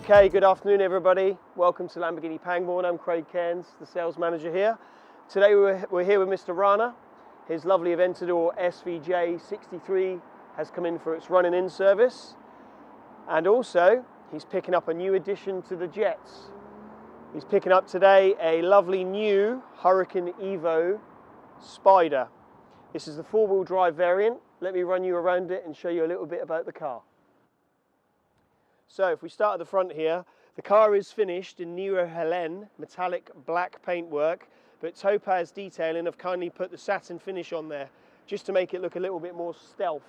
Okay, good afternoon everybody. Welcome to Lamborghini Pangbourne. I'm Craig Cairns, the sales manager here. Today we're here with Mr. Rana. His lovely Aventador SVJ63 has come in for its running in service. And also, he's picking up a new addition to the Jets. He's picking up today a lovely new Huracan Evo Spyder. This is the four-wheel drive variant. Let me run you around it and show you a little bit about the car. So if we start at the front here, the car is finished in Nero Helen metallic black paintwork, but topaz detailing have kindly put the satin finish on there just to make it look a little bit more stealth.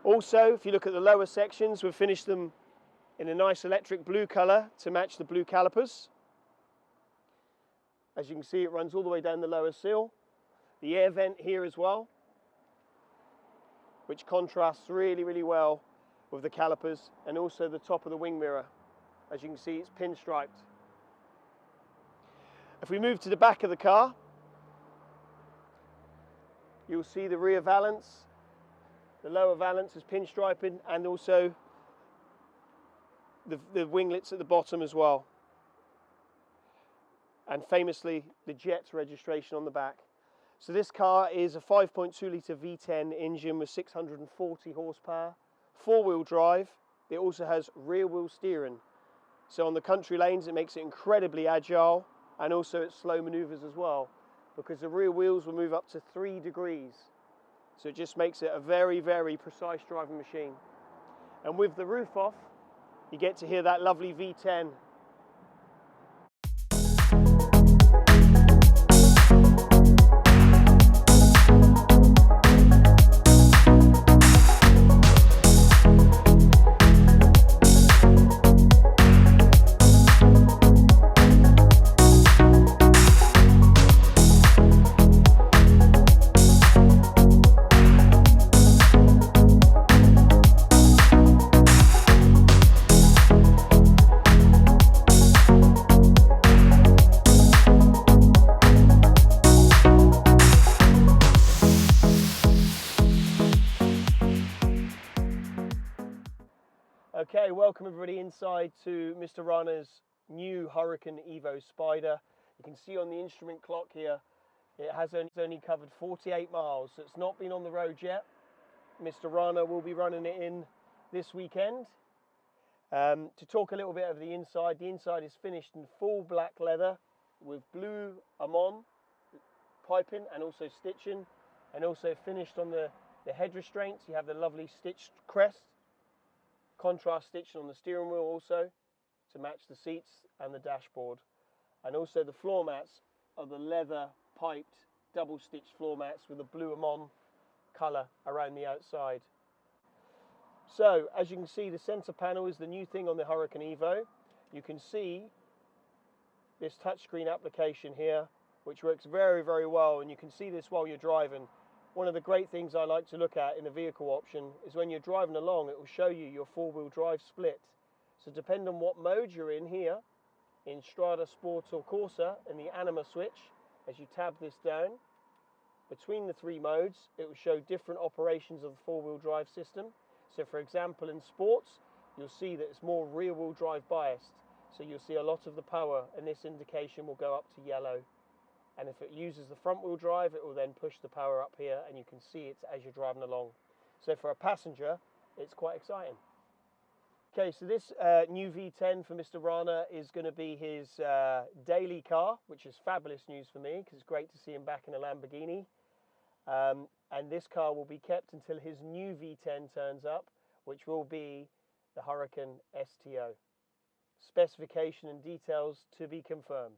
Also, if you look at the lower sections, we've finished them in a nice electric blue colour to match the blue calipers. As you can see, it runs all the way down the lower sill. The air vent here as well, which contrasts really well with the calipers, and also the top of the wing mirror. As you can see, it's pinstriped. If we move to the back of the car, you'll see the rear valance. The lower valance is pinstriping, and also the winglets at the bottom as well. And famously, the Jets registration on the back. So this car is a 5.2 litre V10 engine with 640 horsepower. Four-wheel drive. It also has rear-wheel steering. So on the country lanes, it makes it incredibly agile, and also it's slow maneuvers as well, because the rear wheels will move up to 3 degrees. So it just makes it a very precise driving machine. And with the roof off, you get to hear that lovely V10. Okay, welcome everybody inside to Mr. Rana's new Huracan Evo Spyder. You can see on the instrument clock here, it has only covered 48 miles, so it's not been on the road yet. Mr. Rana will be running it in this weekend. To talk a little bit of the inside is finished in full black leather with blue Amon piping and also stitching, and also finished on the head restraints. You have the lovely stitched crest. Contrast stitching on the steering wheel also to match the seats and the dashboard, and also the floor mats are the leather piped double stitched floor mats with a blue Amon colour around the outside. So as you can see, the centre panel is the new thing on the Huracan Evo. You can see this touchscreen application here, which works very well, and you can see this while you're driving. One of the great things I like to look at in the vehicle option is when you're driving along, it will show you your four-wheel drive split. So depending on what mode you're in here, in Strada, Sport or Corsa, in the Anima switch, as you tab this down, between the three modes, it will show different operations of the four-wheel drive system. So for example, in Sports, you'll see that it's more rear-wheel drive biased. So you'll see a lot of the power, and this indication will go up to yellow. And if it uses the front wheel drive, it will then push the power up here, and you can see it as you're driving along. So for a passenger, it's quite exciting. Okay, so this new V10 for Mr. Rana is going to be his daily car, which is fabulous news for me, because it's great to see him back in a Lamborghini. And this car will be kept until his new V10 turns up, which will be the Huracan STO. Specification and details to be confirmed.